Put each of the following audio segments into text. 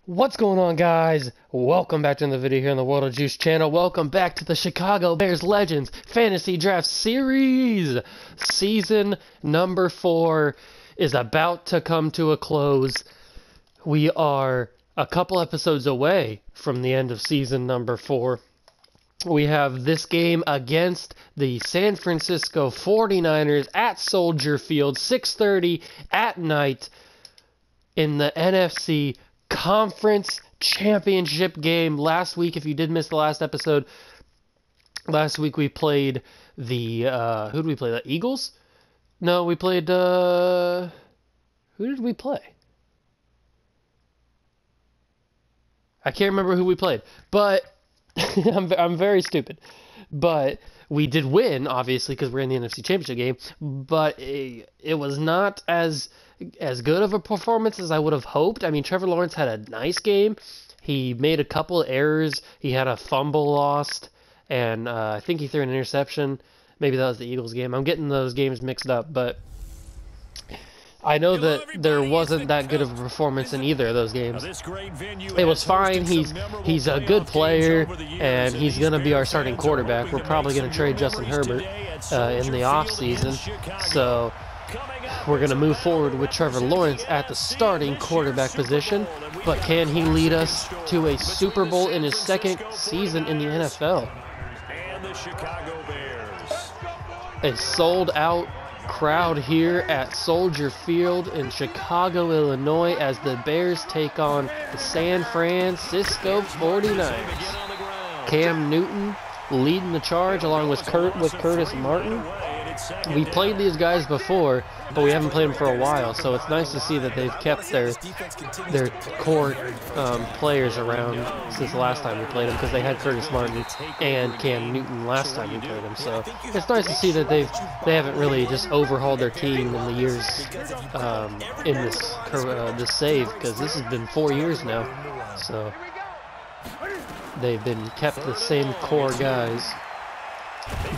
What's going on, guys? Welcome back to another video here on the World of Juice channel. Welcome back to the Chicago Bears Legends Fantasy Draft Series. Season number 4 is about to come to a close. We are a couple episodes away from the end of season number 4. We have this game against the San Francisco 49ers at Soldier Field, 6:30 at night in the NFC Conference Championship game. Last week, if you did miss the last episode, last week we played the, who did we play? The Eagles? No, we played, who did we play? I can't remember who we played, but I'm very stupid. But we did win, obviously, because we're in the NFC Championship game, but it was not as good of a performance as I would have hoped. I mean, Trevor Lawrence had a nice game. He made a couple of errors. He had a fumble lost, and I think he threw an interception. Maybe that was the Eagles game. I'm getting those games mixed up, but I know that there wasn't that good of a performance in either of those games. It was fine. He's a good player, and he's going to be our starting quarterback. We're probably going to trade Justin Herbert in the offseason, so we're going to move forward with Trevor Lawrence at the starting quarterback position. But can he lead us to a Super Bowl in his second season in the NFL? And the Chicago Bears. A sold-out crowd here at Soldier Field in Chicago, Illinois, as the Bears take on the San Francisco 49ers. Cam Newton leading the charge along with Curtis Martin. We played these guys before, but we haven't played them for a while, so it's nice to see that they've kept their core players around since the last time we played them, because they had Curtis Martin and Cam Newton last time we played them. So it's nice to see that they haven't really just overhauled their team in the years in this save, because this has been 4 years now. So they've been kept the same core guys.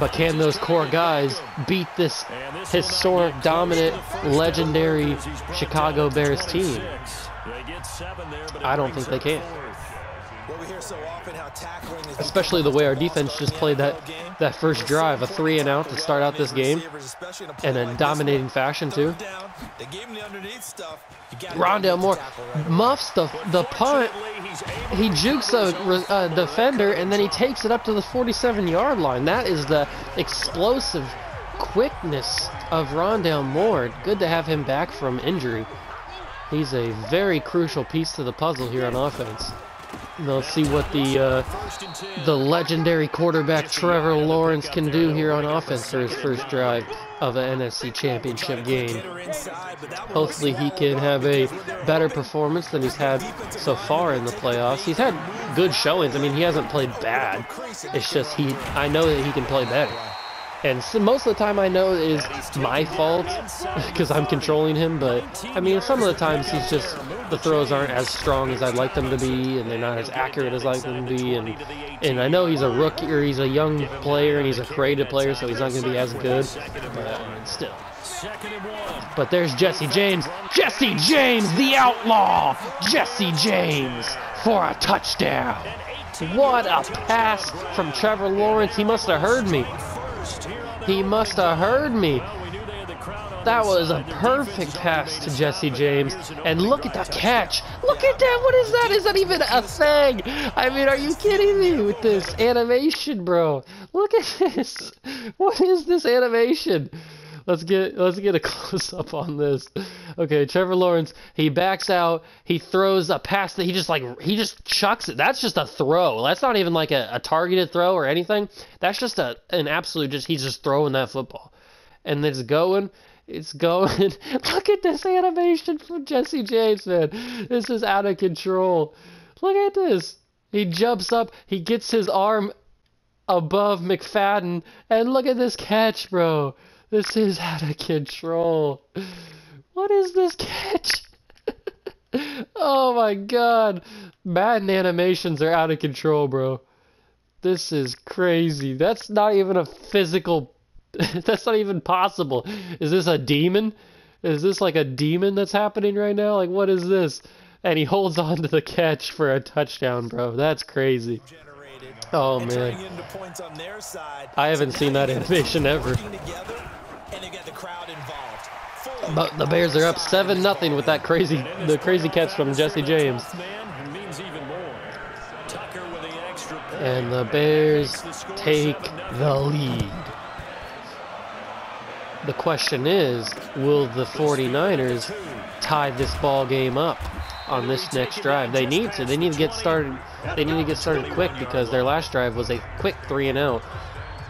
But can those core guys beat this historic, dominant, legendary Chicago Bears team? I don't think they can. Especially the way our defense just played that first drive, a 3-and-out to start out this game, in a dominating fashion too. Rondale Moore muffs the punt. He jukes a defender, and then he takes it up to the 47-yard line. That is the explosive quickness of Rondale Moore. Good to have him back from injury. He's a very crucial piece to the puzzle here on offense. Let's see what the legendary quarterback Trevor Lawrence can do here on offense for his first drive of an NFC Championship game. Hopefully he can have a better performance than he's had so far in the playoffs. He's had good showings. I mean, he hasn't played bad. It's just I know that he can play better. And so most of the time I know it is my fault because I'm controlling him, but I mean, some of the times the throws aren't as strong as I'd like them to be, and they're not as accurate as I'd like them to be, and I know he's a rookie, or he's a young player, and he's a creative player, so he's not going to be as good, but still. But there's Jesse James. Jesse James, the outlaw! Jesse James for a touchdown. What a pass from Trevor Lawrence. He must have heard me. He must have heard me. That was a perfect pass to Jesse James. And look at the catch. Look at that. What is that? Is that even a thing? I mean, are you kidding me with this animation, bro? Look at this. What is this animation? Let's get a close-up on this. Okay, Trevor Lawrence, he backs out, he throws a pass that he just chucks it. That's just a throw. That's not even like a targeted throw or anything. That's just an absolute he's just throwing that football. And it's going. Look at this animation from Jesse James, man. This is out of control. Look at this. He jumps up, he gets his arm above McFadden, and look at this catch, bro. This is out of control. What is this catch? Oh my god. Madden animations are out of control, bro. This is crazy. That's not even a physical... That's not even possible. Is this a demon? Is this like a demon that's happening right now? Like, what is this? And he holds on to the catch for a touchdown, bro. That's crazy. Oh, man. I haven't seen that animation ever. But the Bears are up 7-0 with that crazy catch from Jesse James. And the Bears take the lead. The question is, will the 49ers tie this ball game up on this next drive? They need to. They need to get started. They need to get started quick because their last drive was a quick 3-and-out.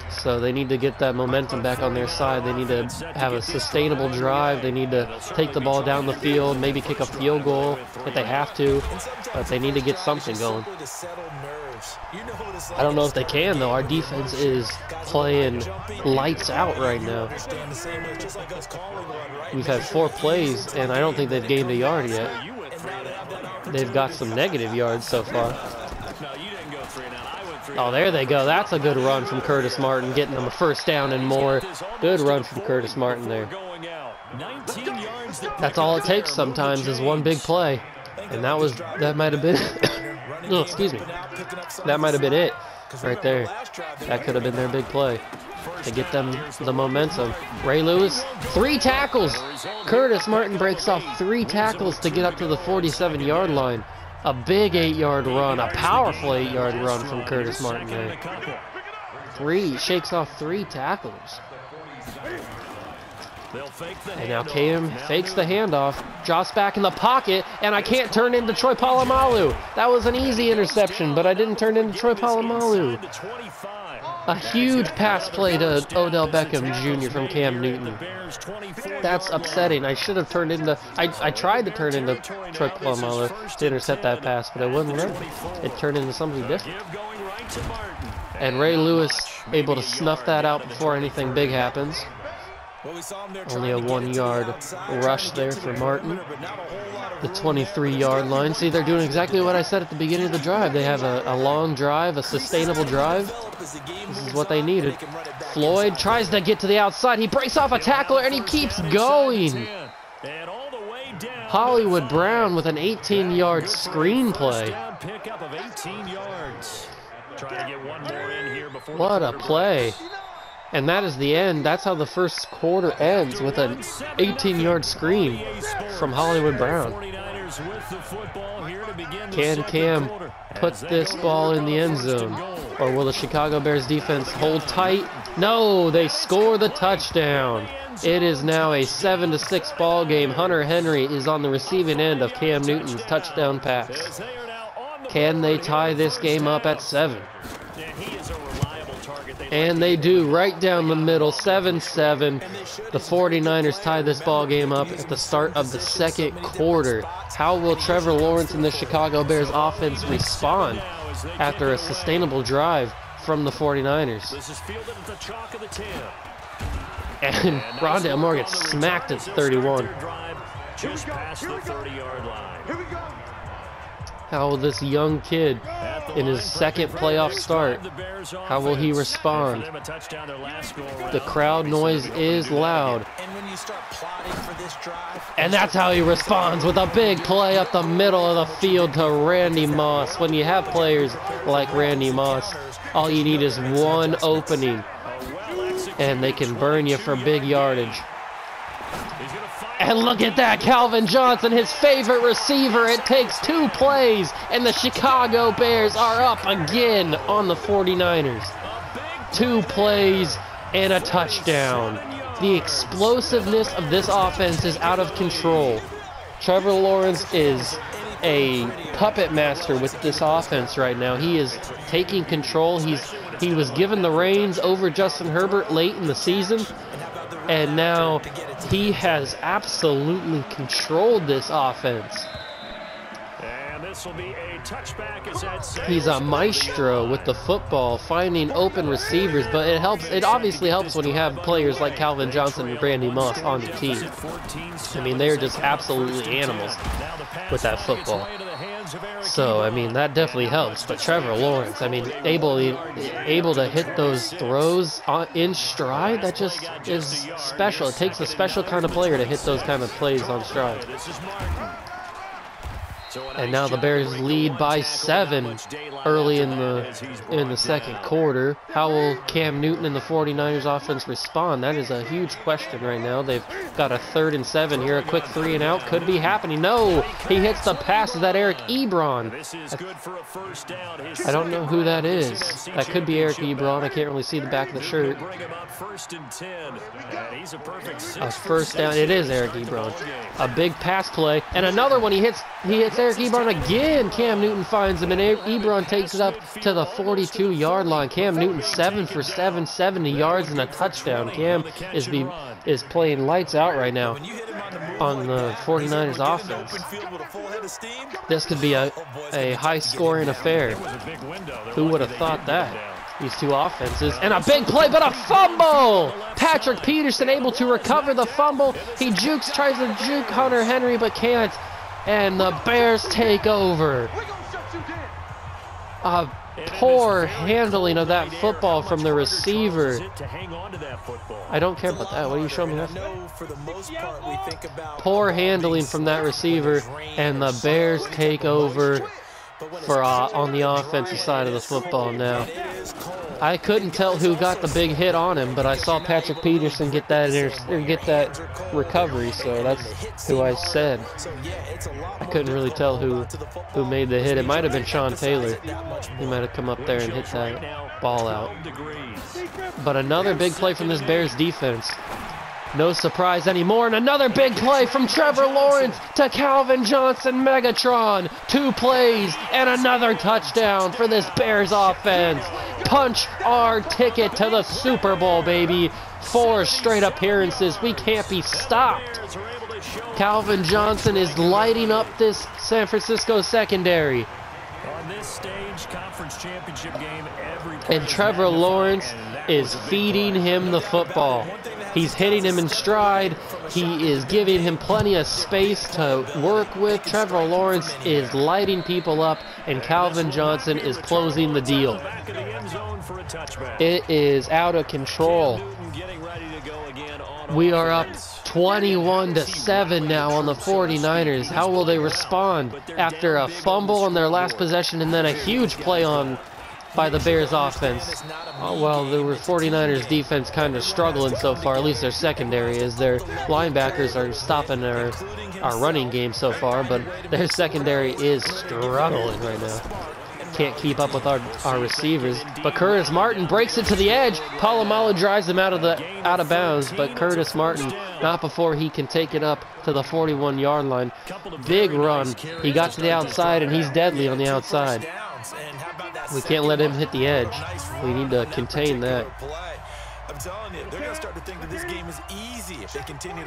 So they need to get that momentum back on their side. They need to have a sustainable drive. They need to take the ball down the field, maybe kick a field goal if they have to. But they need to get something going. I don't know if they can, though. Our defense is playing lights out right now. We've had 4 plays, and I don't think they've gained a yard yet. They've got some negative yards so far. Oh, there they go. That's a good run from Curtis Martin, getting them a first down and more. Good run from Curtis Martin there. That's all it takes sometimes is one big play. And that might have been, oh, excuse me. That might have been it right there. That could have been their big play to get them the momentum. Ray Lewis, 3 tackles. Curtis Martin breaks off 3 tackles to get up to the 47-yard line. A big 8-yard run, a powerful 8-yard run from Curtis Martin there. Shakes off 3 tackles. And now Cam fakes the handoff, drops back in the pocket, and I can't turn into Troy Polamalu. That was an easy interception, but I didn't turn into Troy Polamalu. A huge pass play to Odell Beckham Jr. from Cam Newton. That's upsetting. I should have turned into... I tried to turn into Troy Polamalu to intercept that pass, but it wouldn't let me. It turned into something different. And Ray Lewis able to snuff that out before anything big happens. Only a 1-yard rush there for Martin. The 23-yard line. See, they're doing exactly what I said at the beginning of the drive. They have a long drive, a sustainable drive. This is what they needed. Floyd tries to get to the outside. He breaks off a tackler, and he keeps going. Hollywood Brown with an 18-yard screenplay. What a play. And that is the end. That's how the first quarter ends, with an 18-yard screen from Hollywood Brown. Can Cam put this ball in the end zone? Or will the Chicago Bears defense hold tight? No, they score the touchdown. It is now a 7-6 ball game. Hunter Henry is on the receiving end of Cam Newton's touchdown pass. Can they tie this game up at 7? And they do, right down the middle, 7-7. The 49ers tie this ball game up at the start of the second quarter. How will Trevor Lawrence and the Chicago Bears offense respond after a sustainable drive from the 49ers? And Rondale Moore gets smacked at 31. Just past the 30-yard line. How will this young kid, in his second playoff start, how will he respond? The crowd noise is loud. And that's how he responds, with a big play up the middle of the field to Randy Moss. When you have players like Randy Moss, all you need is one opening, and they can burn you for big yardage. And look at that, Calvin Johnson, his favorite receiver. It takes 2 plays, and the Chicago Bears are up again on the 49ers. 2 plays and a touchdown. The explosiveness of this offense is out of control. Trevor Lawrence is a puppet master with this offense right now. He is taking control. He was given the reins over Justin Herbert late in the season, and now he has absolutely controlled this offense. And this will be a touchback as that saves. He's a maestro with the football, finding open receivers, but it helps. It obviously helps when you have players like Calvin Johnson and Randy Moss on the team. I mean, they're just absolutely animals with that football. So, I mean, that definitely helps. But Trevor Lawrence, I mean, able to hit those throws in stride, that just is special. It takes a special kind of player to hit those kind of plays on stride. And now the Bears lead by 7 early in the second quarter. How will Cam Newton and the 49ers offense respond? That is a huge question right now. They've got a 3rd and 7 here. A quick 3 and out could be happening. No, he hits the pass of that Eric Ebron. I don't know who that is. That could be Eric Ebron. I can't really see the back of the shirt. A first down. It is Eric Ebron. A big pass play and another one. He hits Eric Ebron again. Cam Newton finds him, and Ebron takes it up to the 42-yard line. Cam Newton 7 for 7, 70 yards and a touchdown. Cam is playing lights out right now on the 49ers offense. This could be a high-scoring affair. Who would have thought that? These two offenses, and a big play, but a fumble! Patrick Peterson able to recover the fumble. He tries to juke Hunter Henry, but can't. And the Bears take over. A poor handling of that football from the receiver. I don't care about that. What are you showing me? Poor handling from that receiver, and the Bears take over on the offensive side of the football now. I couldn't tell who got the big hit on him, but I saw Patrick Peterson get that recovery, so that's who I said. I couldn't really tell who made the hit. It might have been Sean Taylor. He might have come up there and hit that ball out. But another big play from this Bears defense. No surprise anymore, and another big play from Trevor Lawrence to Calvin Johnson Megatron. 2 plays and another touchdown for this Bears offense. Punch our ticket to the Super Bowl, baby. 4 straight appearances. We can't be stopped. Calvin Johnson is lighting up this San Francisco secondary. And Trevor Lawrence is feeding him the football. He's hitting him in stride. He is giving him plenty of space to work with. Trevor Lawrence is lighting people up, and Calvin Johnson is closing the deal. It is out of control. We are up 21-7 now on the 49ers. How will they respond after a fumble on their last possession and then a huge play by the Bears offense? Well, the 49ers defense kind of struggling so far, at least their secondary is. Their linebackers are stopping our running game so far, but their secondary is struggling right now. Can't keep up with our receivers. But Curtis Martin breaks it to the edge. Polamalu drives him out of bounds, but Curtis Martin not before he can take it up to the 41-yard line. Big run. He got to the outside, and he's deadly on the outside. We can't let him hit the edge. We need to contain that.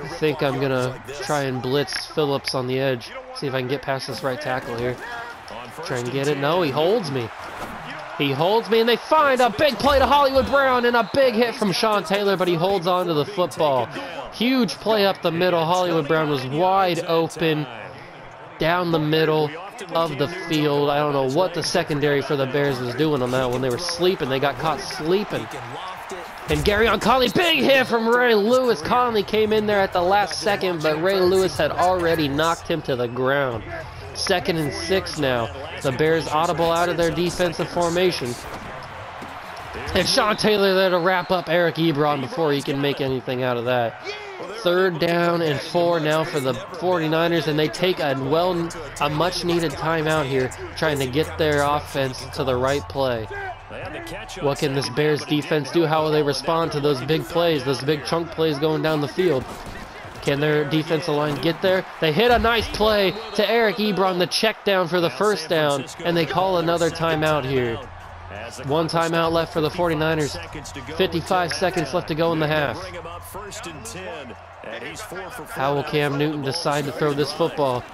I think I'm going to try and blitz Phillips on the edge. See if I can get past this right tackle here. Try and get it. No, he holds me. He holds me, and they find a big play to Hollywood Brown and a big hit from Sean Taylor, but he holds on to the football. Huge play up the middle. Hollywood Brown was wide open down the middle of the field. I don't know what the secondary for the Bears was doing on that one. They were sleeping. They got caught sleeping. And Garyon Conley, big hit from Ray Lewis. Conley came in there at the last second, but Ray Lewis had already knocked him to the ground. 2nd and 6 now. The Bears audible out of their defensive formation. And Sean Taylor there to wrap up Eric Ebron before he can make anything out of that. 3rd down and 4 now for the 49ers, and they take a much-needed timeout here, trying to get their offense to the right play. What can this Bears defense do? How will they respond to those big plays, those big chunk plays going down the field? Can their defensive line get there? They hit a nice play to Eric Ebron, the check down for the 1st down, and they call another timeout here. 1 timeout left for the 49ers. 55 seconds left to go in the half. How will Cam Newton decide to throw this football?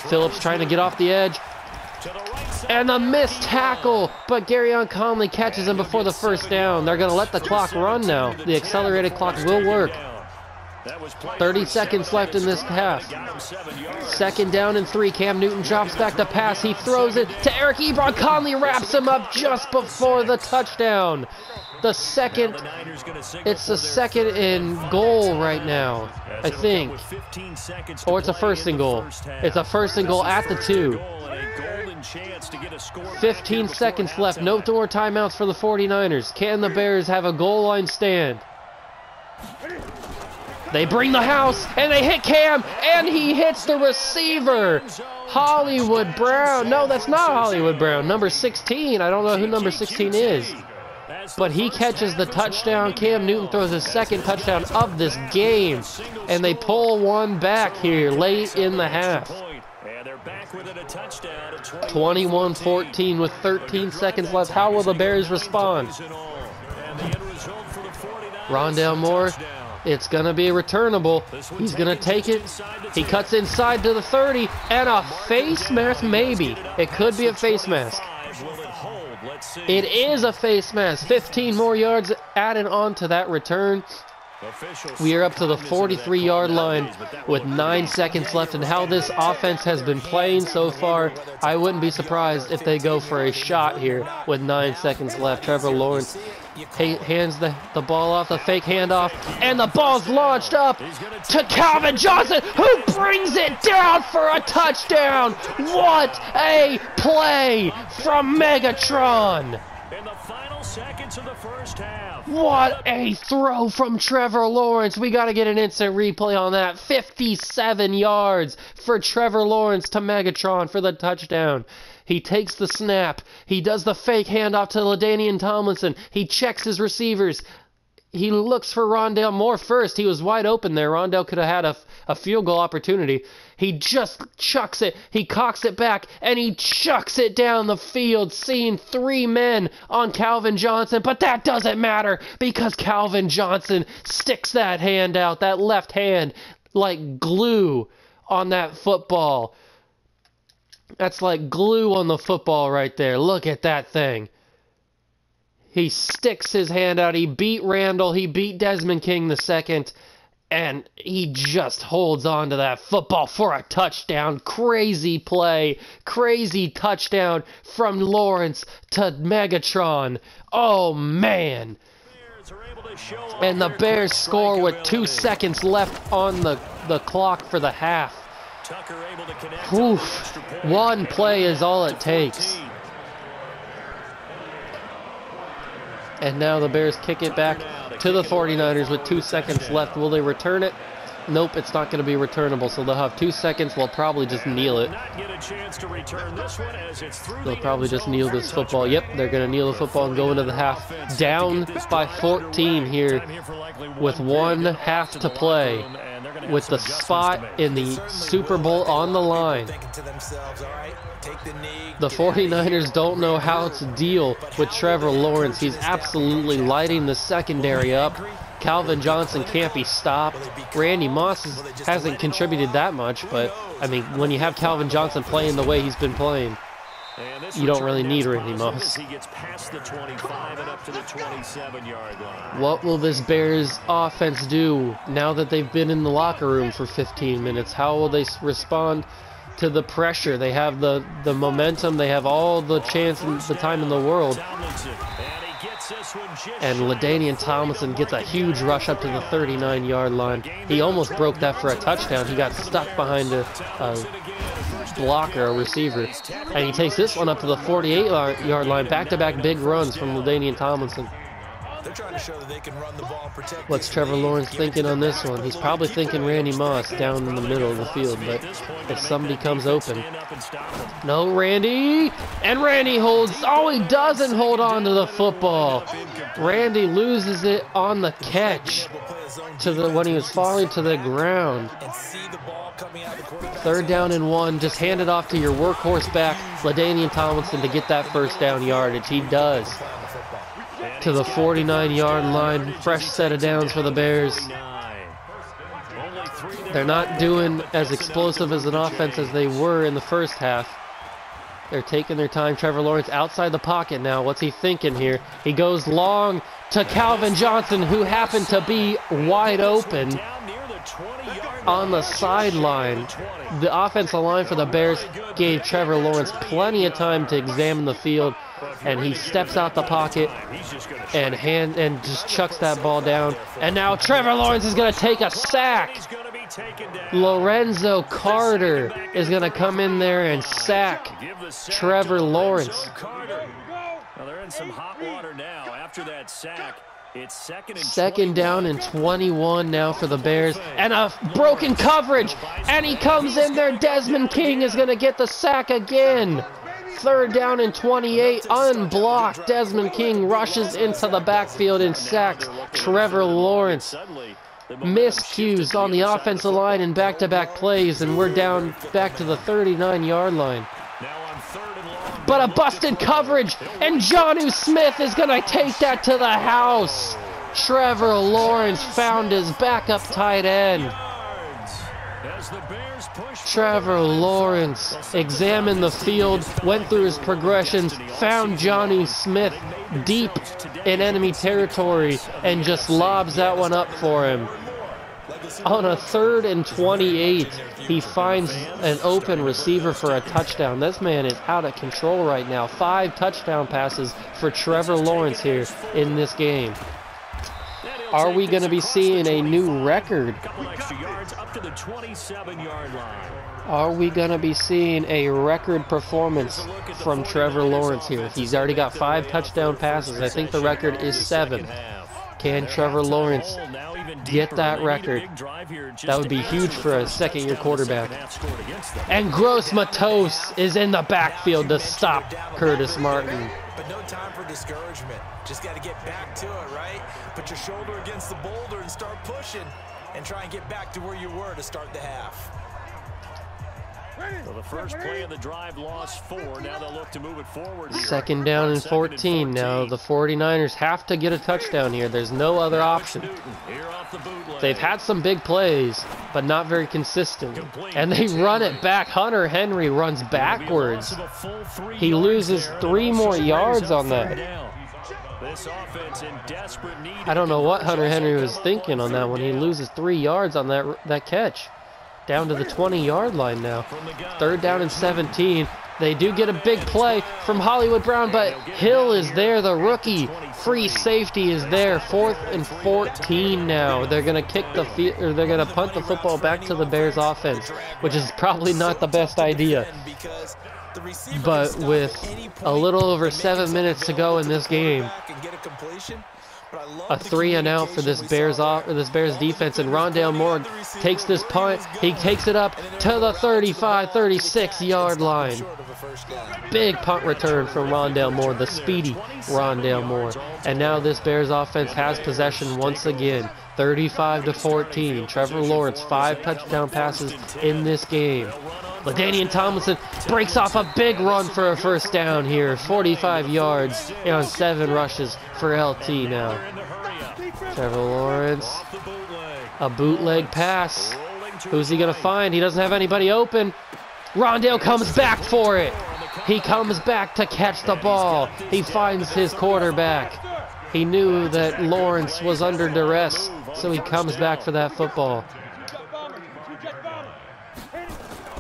Phillips trying to get off the edge. And a missed tackle, but Garyon Conley catches him before the 1st down. They're going to let the clock run now. The accelerated clock will work. 30 seconds left in this half. 2nd down and 3. Cam Newton drops back to pass. He throws it to Eric Ebron. Conley wraps him up just before the touchdown. the second. It's the second in goal right now, I think. Or it's a first and goal. It's a first and goal at the 2. 15 seconds left. No more timeouts for the 49ers. Can the Bears have a goal line stand? They bring the house, and they hit Cam, and he hits the receiver. Hollywood Brown. No, that's not Hollywood Brown. Number 16. I don't know who number 16 is. But he catches the touchdown. Cam Newton throws his second touchdown of this game. And they pull one back here late in the half. 21-14 with 13 seconds left. How will the Bears respond? Rondale Moore. It's going to be a returnable. He's going to take it. He cuts inside to the 30. And a face mask, maybe. It could be a face mask. It is a face mask. 15 more yards added on to that return. We are up to the 43-yard line with 9 seconds left. And how this offense has been playing so far, I wouldn't be surprised if they go for a shot here with 9 seconds left. Trevor Lawrence hands the ball off, the fake handoff, and the ball's launched up to Calvin Johnson, who brings it down for a touchdown. What a play from Megatron. In the final seconds of the first half. What a throw from Trevor Lawrence. We got to get an instant replay on that. 57 yards for Trevor Lawrence to Megatron for the touchdown. He takes the snap. He does the fake handoff to LaDainian Tomlinson. He checks his receivers. He looks for Rondale Moore first. He was wide open there. Rondale could have had a field goal opportunity. He just chucks it. He cocks it back, and he chucks it down the field, seeing 3 men on Calvin Johnson. But that doesn't matter because Calvin Johnson sticks that hand out, that left hand, like glue on that football. That's like glue on the football right there. Look at that thing. He sticks his hand out. He beat Randall. He beat Desmond King the second. And he just holds on to that football for a touchdown. Crazy play. Crazy touchdown from Lawrence to Megatron. Oh, man. And the Bears score with 2 seconds left on the clock for the half. Oof. One play is all it takes. And now the Bears kick it back to the 49ers with 2 seconds left. Will they return it? Nope, it's not going to be returnable, so they'll have 2 seconds. They'll probably just kneel it. They'll probably just kneel this football. Yep, they're going to kneel the football and go into the half. Down by 14 here with 1 half to play, with the spot in the Super Bowl on the line. The 49ers don't know how to deal with Trevor Lawrence. He's absolutely lighting the secondary up. Calvin Johnson can't be stopped. Randy Moss hasn't contributed that much, but, I mean, when you have Calvin Johnson playing the way he's been playing, you don't really need Randy Moss. What will this Bears offense do now that they've been in the locker room for 15 minutes? How will they respond to the pressure? They have the momentum. They have all the chance and the time in the world. And LaDainian Tomlinson gets a huge rush up to the 39-yard line. He almost broke that for a touchdown. He got stuck behind a blocker, a receiver. And he takes this one up to the 48-yard line. Back-to-back big runs from LaDainian Tomlinson. What's Trevor Lawrence thinking on this one? He's probably thinking Randy Moss down in the middle of the field, but if somebody comes open. No, Randy! And Randy holds. Oh, he doesn't hold on to the football. Randy loses it on the catch when he was falling to the ground. 3rd down and 1. Just hand it off to your workhorse back, LaDainian Tomlinson, to get that first down yardage. He does. To the 49-yard line. Fresh set of downs for the Bears. They're not doing as explosive as an offense as they were in the first half. They're taking their time. Trevor Lawrence outside the pocket now. What's he thinking here? He goes long to Calvin Johnson, who happened to be wide open on the sideline. The offensive line for the Bears gave Trevor Lawrence plenty of time to examine the field. and he steps out the pocket and just chucks that ball down. And now Trevor Lawrence is going to take a sack. Lorenzo Carter is going to come in there and sack Trevor Lawrence. Well, they're in some hot water now after that sack. It's second down and 21 now for the Bears, and a broken coverage, and he comes in there. Desmond King is going to get the sack again. Third down and 28, unblocked. Desmond King rushes into the backfield and sacks Trevor Lawrence. Miscues on the offensive line and back-to-back plays, and we're down back to the 39-yard line. But a busted coverage, and Jonnu Smith is going to take that to the house. Trevor Lawrence found his backup tight end. Trevor Lawrence examined the field, went through his progressions, found Jonnu Smith deep in enemy territory, and just lobs that one up for him. On a 3rd and 28, he finds an open receiver for a touchdown. This man is out of control right now. 5 touchdown passes for Trevor Lawrence here in this game. Are we going to be seeing a new record? Are we going to be seeing a record performance from Trevor Lawrence here? He's already got 5 touchdown passes. I think the record is 7. Can Trevor Lawrence get that record? That would be huge for a second-year quarterback. And Gross Matos is in the backfield to stop Curtis Martin. But no time for discouragement. Just got to get back to it, right? Put your shoulder against the boulder and start pushing, and try and get back to where you were to start the half. So the first play of the drive lost 4. Now they'll look to move it forward here. Second down and 14. Now the 49ers have to get a touchdown here. There's no other option. They've had some big plays, but not very consistent. And they run it back. Hunter Henry runs backwards. He loses 3 more yards on that. I don't know what Hunter Henry was thinking on that one. He loses 3 yards on that catch. Down to the 20-yard line now. 3rd down and 17. They do get a big play from Hollywood Brown, but Hill is there, the rookie. Free safety is there. 4th and 14 now. They're going to kick the field, or they're going to punt the football back to the Bears offense, which is probably not the best idea. But with a little over 7 minutes to go in this game, a 3-and-out for this Bears defense, and Rondale Moore takes this punt. He takes it up to the 35-36-yard line. Big punt return from Rondale Moore, the speedy Rondale Moore. And now this Bears offense has possession once again. 35-14. Trevor Lawrence, 5 touchdown passes in this game. LaDainian Tomlinson breaks off a big run for a first down here. 45 yards on 7 rushes for LT now. Trevor Lawrence, a bootleg pass. Who's he going to find? He doesn't have anybody open. Rondale comes back for it. He comes back to catch the ball. He finds his quarterback. He knew that Lawrence was under duress, so he comes back for that football.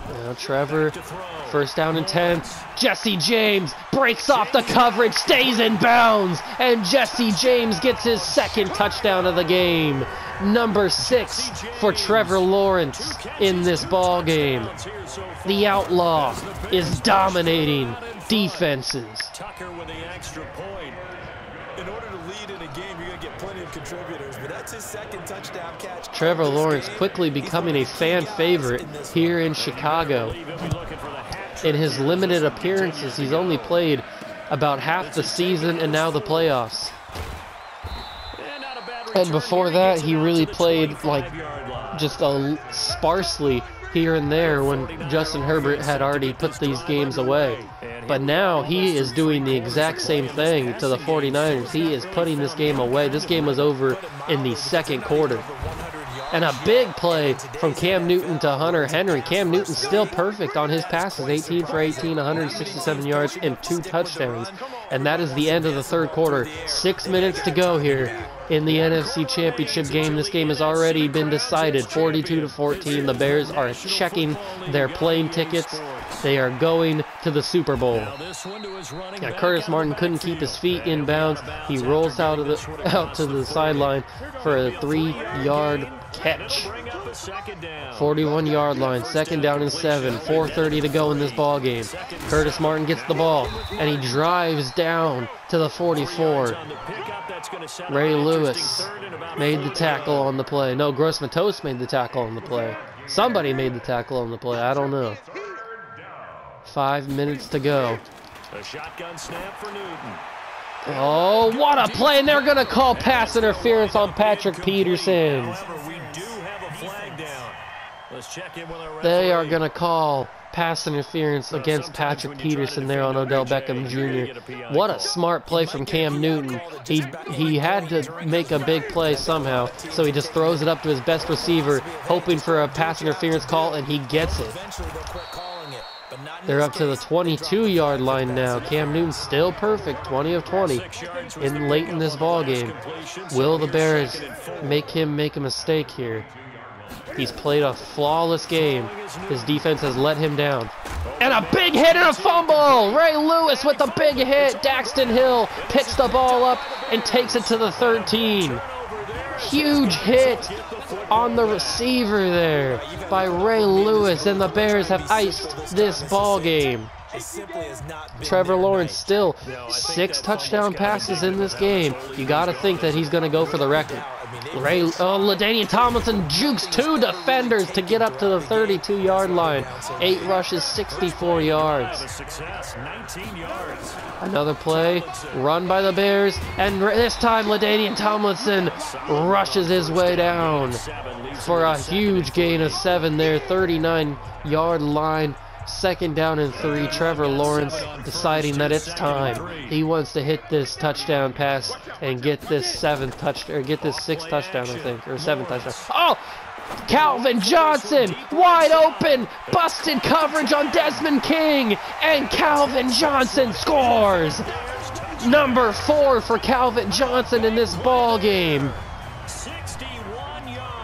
Now Trevor, 1st down and 10. Jesse James breaks off the coverage, stays in bounds, and Jesse James gets his 2nd touchdown of the game. Number 6 for Trevor Lawrence in this ball game. The Outlaw is dominating defenses. Tucker with the extra point. In order to lead in a game, you're going to get plenty of contributors, but that's his 2nd touchdown catch. Trevor Lawrence quickly becoming a fan favorite here in Chicago. In his limited appearances, he's only played about half the season and now the playoffs. And before that, he really played like just sparsely here and there when Justin Herbert had already put these games away. But now he is doing the exact same thing to the 49ers. He is putting this game away. This game was over in the 2nd quarter. And a big play from Cam Newton to Hunter Henry. Cam Newton still perfect on his passes. 18 for 18, 167 yards, and 2 touchdowns. And that is the end of the 3rd quarter. 6 minutes to go here. in the NFC Championship game. This game has already been decided, 42-14. The Bears are checking their plane tickets. They are going to the Super Bowl. Yeah, Curtis Martin couldn't keep his feet in bounds. He rolls out to the sideline for a 3-yard catch. 41-yard line, 2nd down and 7, 4:30 to go in this ball game. Curtis Martin gets the ball and he drives down to the 44. Ray Lewis made the tackle on the play. No, Gross-Matos made the tackle on the play. Somebody made the tackle on the play. I don't know. 5 minutes to go. A shotgun snap for Newton. Oh, what a play! And they're going to call pass interference on Patrick Peterson. We do have a flag down. Let's check in with our referee. They are going to call pass interference against Patrick Peterson there on Odell Beckham Jr. What a smart play from Cam Newton. He had to make a big play somehow, so he just throws it up to his best receiver, hoping for a pass interference call, and he gets it. They're up to the 22-yard line now. Cam Newton still perfect, 20 of 20 late in this ball game. Will the Bears make him make a mistake here? He's played a flawless game. His defense has let him down. And a big hit and a fumble! Ray Lewis with the big hit. Daxton Hill picks the ball up and takes it to the 13. Huge hit on the receiver there by Ray Lewis, and the Bears have iced this ball game. Trevor Lawrence still 6 touchdown passes in this game. You got to think that he's going to go for the record. LaDainian Tomlinson jukes 2 defenders to get up to the 32-yard line. 8 rushes, 64 yards. Another play run by the Bears, and this time LaDainian Tomlinson rushes his way down for a huge gain of 7 there. 39-yard line. 2nd down and 3. Trevor Lawrence deciding that it's time. He wants to hit this touchdown pass and get this 6th touchdown, I think, or 7th touchdown. Oh! Calvin Johnson wide open, busted coverage on Desmond King, and Calvin Johnson scores. Number 4 for Calvin Johnson in this ball game.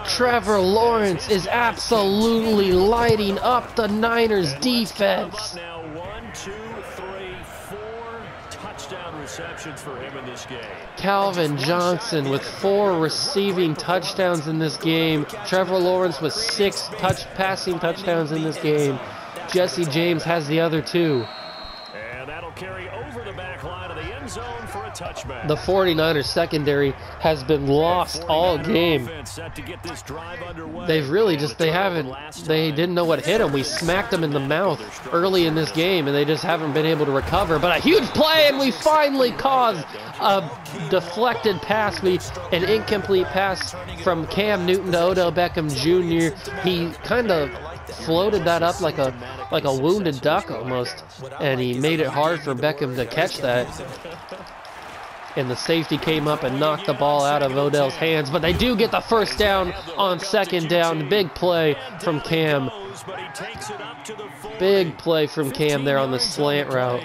Trevor Lawrence is absolutely lighting up the Niners defense. Now 1, 2, 3, 4 touchdown receptions for him in this game. Calvin Johnson with 4 receiving touchdowns in this game. Trevor Lawrence with 6 passing touchdowns in this game. Jesse James has the other 2. And that'll carry over the back line of the end zone for a touchback. The 49ers secondary has been lost all game. They've really they didn't know what hit them. We smacked them in the mouth early in this game, and they just haven't been able to recover. But a huge play, and we finally caused a deflected pass, an incomplete pass from Cam Newton to Odell Beckham Jr. He kind of floated that up like a wounded duck almost, and he made it hard for Beckham to catch that. And the safety came up and knocked the ball out of Odell's hands, but they do get the 1st down on 2nd down. Big play from Cam. Big play from Cam there on the slant route.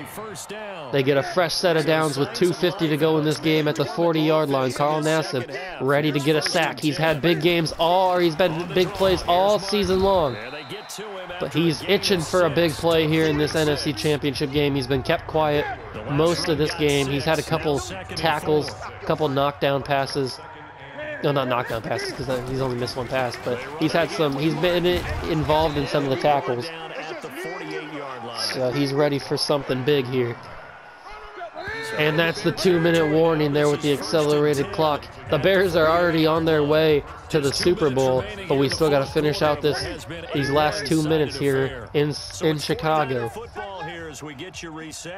They get a fresh set of downs with 2:50 to go in this game at the 40-yard line. Carl Nassib ready to get a sack. He's had big games he's been big plays all season long. But he's itching for a big play here in this NFC Championship game. He's been kept quiet most of this game. He's had a couple tackles, a couple knockdown passes. No, not knockdown passes, because he's only missed 1 pass, but he's been involved in some of the tackles. So he's ready for something big here. And that's the 2-minute warning there with the accelerated clock. The Bears are already on their way to the Super Bowl, but we still got to finish out these last 2 minutes here in Chicago.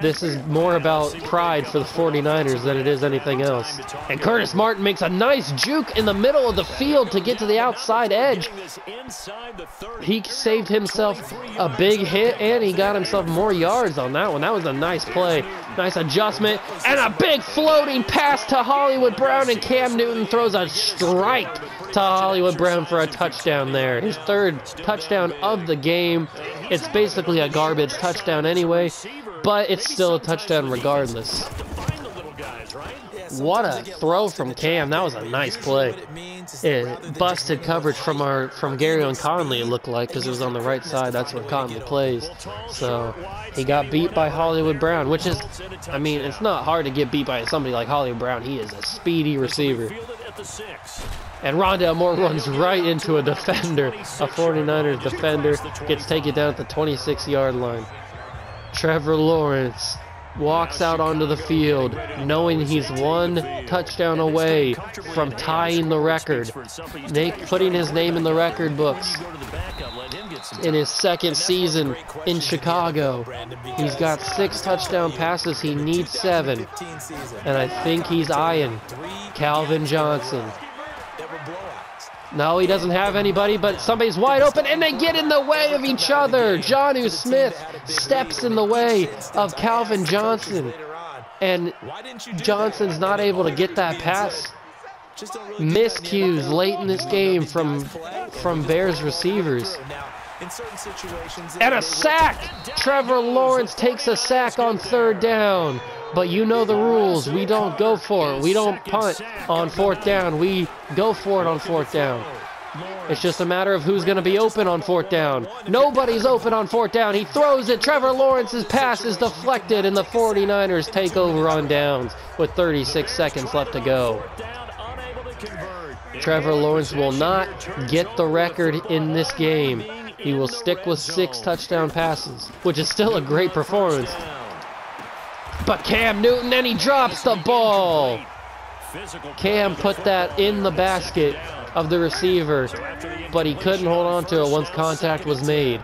This is more about pride for the 49ers than it is anything else. And Curtis Martin makes a nice juke in the middle of the field to get to the outside edge. He saved himself a big hit, and he got himself more yards on that one. That was a nice play. Nice adjustment, and a big floating pass to Hollywood Brown, and Cam Newton throws a strike to Hollywood Brown for a touchdown there. His 3rd touchdown of the game. It's basically a garbage touchdown anyway, but it's still a touchdown regardless. What a throw from Cam. That was a nice play. It busted coverage from Gary on Conley, it looked like, because it was on the right side. That's where Conley plays. So he got beat by Hollywood Brown, which is, I mean, it's not hard to get beat by somebody like Hollywood Brown. He is a speedy receiver. And Rondale Moore runs right into a defender. A 49ers defender gets taken down at the 26-yard line. Trevor Lawrence walks out onto the field knowing he's one touchdown away from tying the record, putting his name in the record books. In his second season in Chicago, he's got 6 touchdown passes. He needs 7. And I think he's eyeing Calvin Johnson. No, he doesn't have anybody, but somebody's wide open, and they get in the way of each other. Jonnu Smith steps in the way of Calvin Johnson, and Johnson's not able to get that pass. Miscues late in this game from Bears receivers. And a sack! Trevor Lawrence takes a sack on 3rd down. But you know the rules. We don't go for it. We don't punt on 4th down. We go for it on 4th down. It's just a matter of who's going to be open on 4th down. Nobody's open on 4th down. He throws it. Trevor Lawrence's pass is deflected, and the 49ers take over on downs with 36 seconds left to go. Trevor Lawrence will not get the record in this game. He will stick with 6 touchdown passes, which is still a great performance. But Cam Newton, and he drops the ball. Cam put that in the basket of the receiver, but he couldn't hold on to it once contact was made.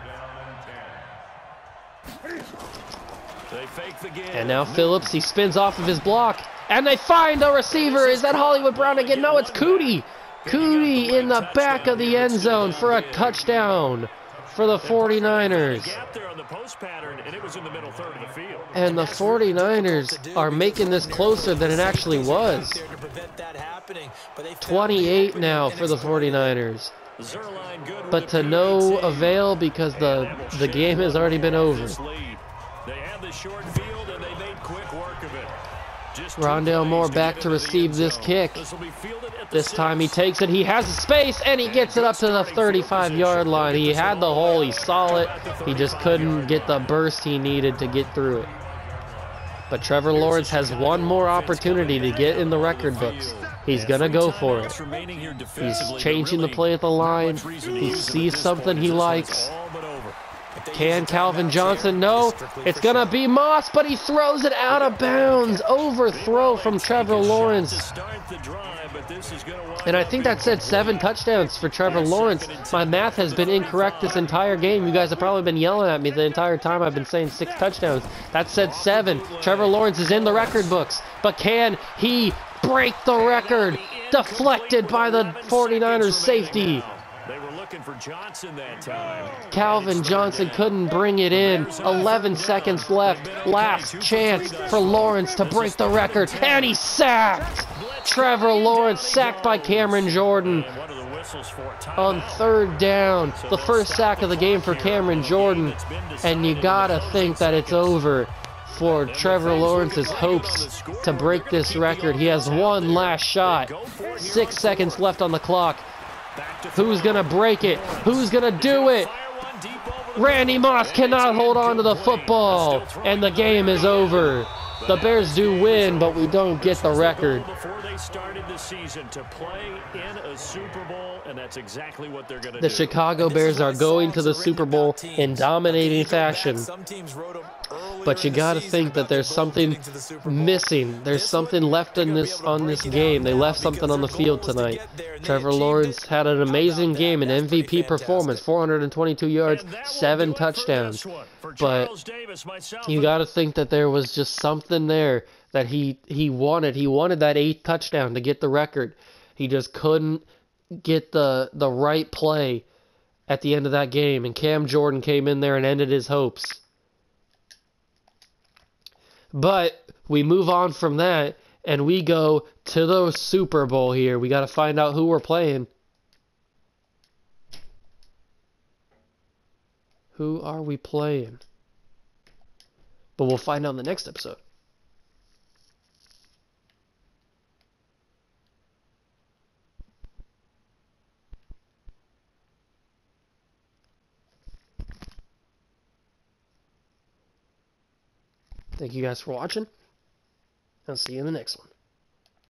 And now Phillips, he spins off of his block, and they find the receiver. Is that Hollywood Brown again? No, it's Cootie. Cootie in the back of the end zone for a touchdown for the 49ers. And the 49ers are making this closer than it actually was. 28 now for the 49ers. But to no avail because the game has already been over. Rondale Moore back to receive this kick. This time he takes it, he has a space, and he gets it up to the 35-yard line. He had the hole, he saw it, he just couldn't get the burst he needed to get through it. But Trevor Lawrence has one more opportunity to get in the record books. He's gonna go for it. He's changing the play at the line. He sees something he likes. Can Calvin Johnson? No, it's gonna be Moss, but he throws it out of bounds. Overthrow from Trevor Lawrence. And I think that said 7 touchdowns for Trevor Lawrence. My math has been incorrect this entire game. You guys have probably been yelling at me the entire time I've been saying 6 touchdowns. That said 7. Trevor Lawrence is in the record books, but can he break the record? Deflected by the 49ers safety. For Johnson that time. Calvin Johnson couldn't bring it in. 11 seconds left. Last chance for Lawrence to break the record. And he's sacked. Trevor Lawrence sacked by Cameron Jordan on 3rd down. The first sack of the game for Cameron Jordan. And you gotta think that it's over for Trevor Lawrence's hopes to break this record. He has one last shot. 6 seconds left on the clock. Who's going to break it? Who's going to do it? Randy Moss cannot hold on to the football, and the game is over. The Bears do win, but we don't get the record. Before they started the season to play in a Super Bowl, and that's exactly what they're going to do. The Chicago Bears are going to the Super Bowl in dominating fashion. But you got to think that there's something missing. There's something left in on this game. They left something on the field tonight. Trevor Lawrence had an amazing game, an MVP performance, 422 yards, 7 touchdowns. But you got to think that there was just something there that he wanted. He wanted that 8th touchdown to get the record. He just couldn't get the right play at the end of that game. And Cam Jordan came in there and ended his hopes. But we move on from that, and we go to the Super Bowl here. We got to find out who we're playing. Who are we playing? But we'll find out in the next episode. Thank you guys for watching. I'll see you in the next one.